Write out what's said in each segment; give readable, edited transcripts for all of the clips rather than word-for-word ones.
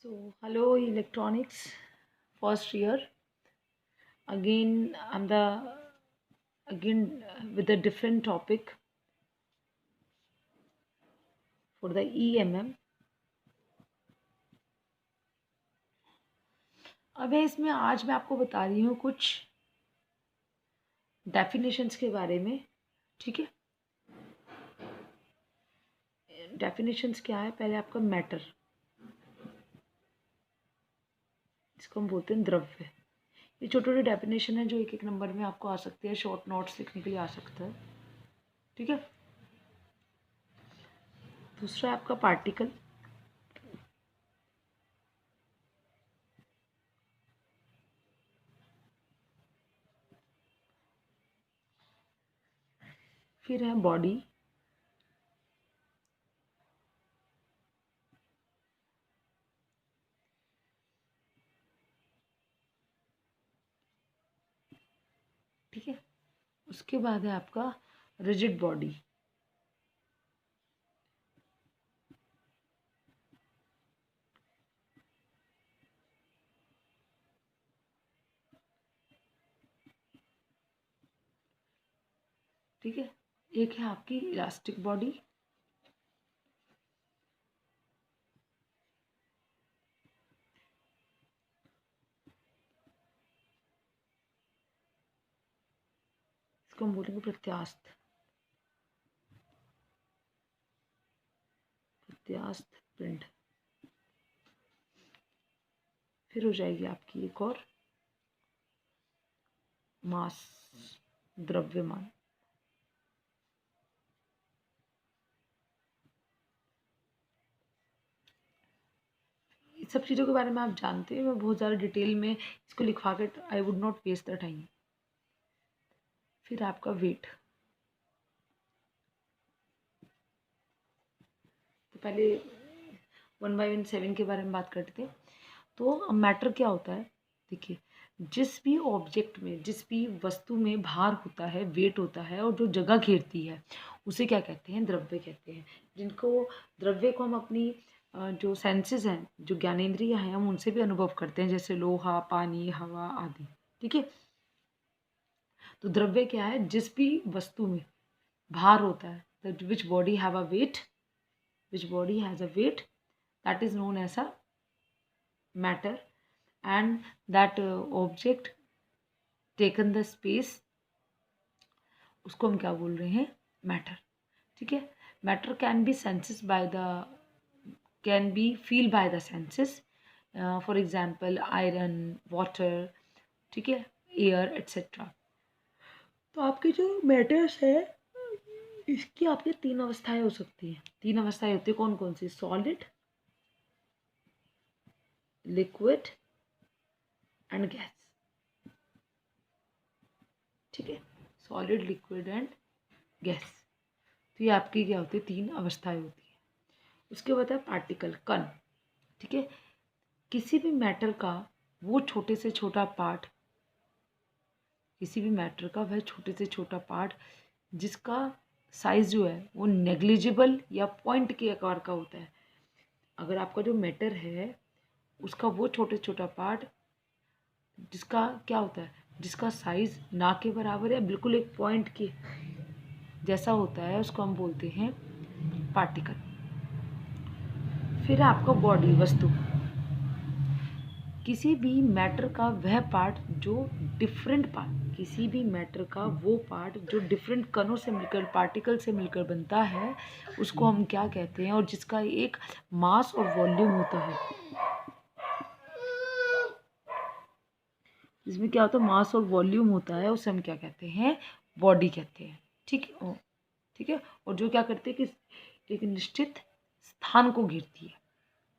So, hello electronics, first year. Again with a different topic for the EMM. अब है इसमें आज मैं आपको बता रही हूँ कुछ डेफिनेशंस के बारे में। ठीक है, डेफिनेशंस क्या है? पहले आपका मैटर, इसको हम बोलते हैं द्रव्य। ये छोटे छोटे डेफिनेशन है जो एक एक नंबर में आपको आ सकते हैं, शॉर्ट नोट्स लिखने के लिए आ सकता है। ठीक है, दूसरा है आपका पार्टिकल। फिर है बॉडी। ठीक है, उसके बाद है आपका रिजिड बॉडी। ठीक है, एक है आपकी इलास्टिक बॉडी। इसको हम बोलेंगे प्रत्यास्थ। प्रत्यास्थ पिंड। फिर हो जाएगी आपकी एक और मास, द्रव्यमान। इस सब चीज़ों के बारे में आप जानते हैं, मैं बहुत ज़्यादा डिटेल में इसको लिखवा कर I would not waste the time. फिर आपका वेट। तो पहले 1/7 के बारे में बात करते थे। तो मैटर क्या होता है? देखिए, जिस भी ऑब्जेक्ट में, जिस भी वस्तु में भार होता है, वेट होता है और जो जगह घेरती है, उसे क्या कहते हैं? द्रव्य कहते हैं। जिनको द्रव्य को हम अपनी जो सेंसेस हैं, जो ज्ञानेंद्रिय हैं, हम उनसे भी अनुभव करते हैं, जैसे लोहा, पानी, हवा आदि। ठीक है, तो द्रव्य क्या है? जिस भी वस्तु में भार होता है, which body have a weight, which body has a weight, that is known as a matter, and that object taken the space, उसको हम क्या बोल रहे हैं? मैटर। ठीक है, matter can be senses by the, can be feel by the senses. For example iron, water, ठीक है, एयर एट्सेट्रा। तो आपके जो मैटर्स है, इसकी आपकी तीन अवस्थाएं हो सकती हैं। तीन अवस्थाएं होती है, कौन कौन सी? Solid, liquid and gas. ठीक है, सॉलिड, लिक्विड एंड गैस। तो ये आपकी क्या होती है? तीन अवस्थाएं होती है। उसके बाद है पार्टिकल, कण। ठीक है, किसी भी मैटर का वो छोटे से छोटा पार्ट, किसी भी मैटर का वह छोटे से छोटा पार्ट जिसका साइज जो है वो नेग्लिजिबल या पॉइंट के आकार का होता है। अगर आपका जो मैटर है उसका वो छोटे छोटा पार्ट जिसका क्या होता है, जिसका साइज ना के बराबर है, बिल्कुल एक पॉइंट के जैसा होता है, उसको हम बोलते हैं पार्टिकल। फिर आपका बॉडी, वस्तु। किसी भी मैटर का वह पार्ट जो डिफरेंट पार्ट, किसी भी मैटर का वो पार्ट जो डिफरेंट कणों से मिलकर, पार्टिकल से मिलकर बनता है, उसको हम क्या कहते हैं? और जिसका एक मास और वॉल्यूम होता है, जिसमें क्या होता है? मास और वॉल्यूम होता है, उसे हम क्या कहते हैं? बॉडी कहते हैं। ठीक है, ठीक है, और जो क्या करते हैं कि एक निश्चित स्थान को घेरती है।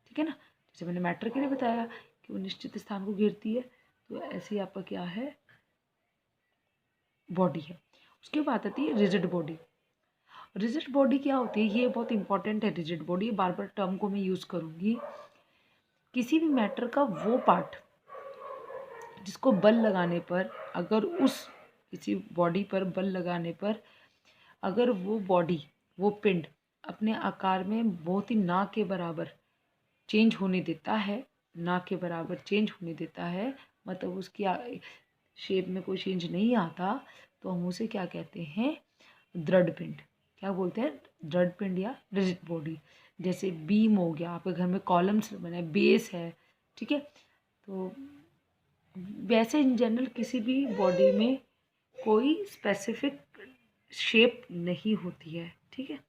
ठीक है ना, जैसे मैंने मैटर के लिए बताया कि वो निश्चित स्थान को घेरती है, तो ऐसे ही आपका क्या है? बॉडी है। उसके बाद आती है रिजिड बॉडी। रिजिड बॉडी क्या होती है? ये बहुत इंपॉर्टेंट है। रिजिड बॉडी, बार बार टर्म को मैं यूज़ करूँगी। किसी भी मैटर का वो पार्ट जिसको बल लगाने पर, अगर उस किसी बॉडी पर बल लगाने पर अगर वो बॉडी, वो पिंड अपने आकार में बहुत ही ना के बराबर चेंज होने देता है, ना के बराबर चेंज होने देता है, मतलब उसकी शेप में कोई चेंज नहीं आता, तो हम उसे क्या कहते हैं, दृढ़ पिंड। क्या बोलते हैं, दृढ़ पिंड या रिजिड बॉडी। जैसे बीम हो गया, आपके घर में कॉलम्स बने, बेस है, ठीक है। तो वैसे इन जनरल किसी भी बॉडी में कोई स्पेसिफिक शेप नहीं होती है, ठीक है।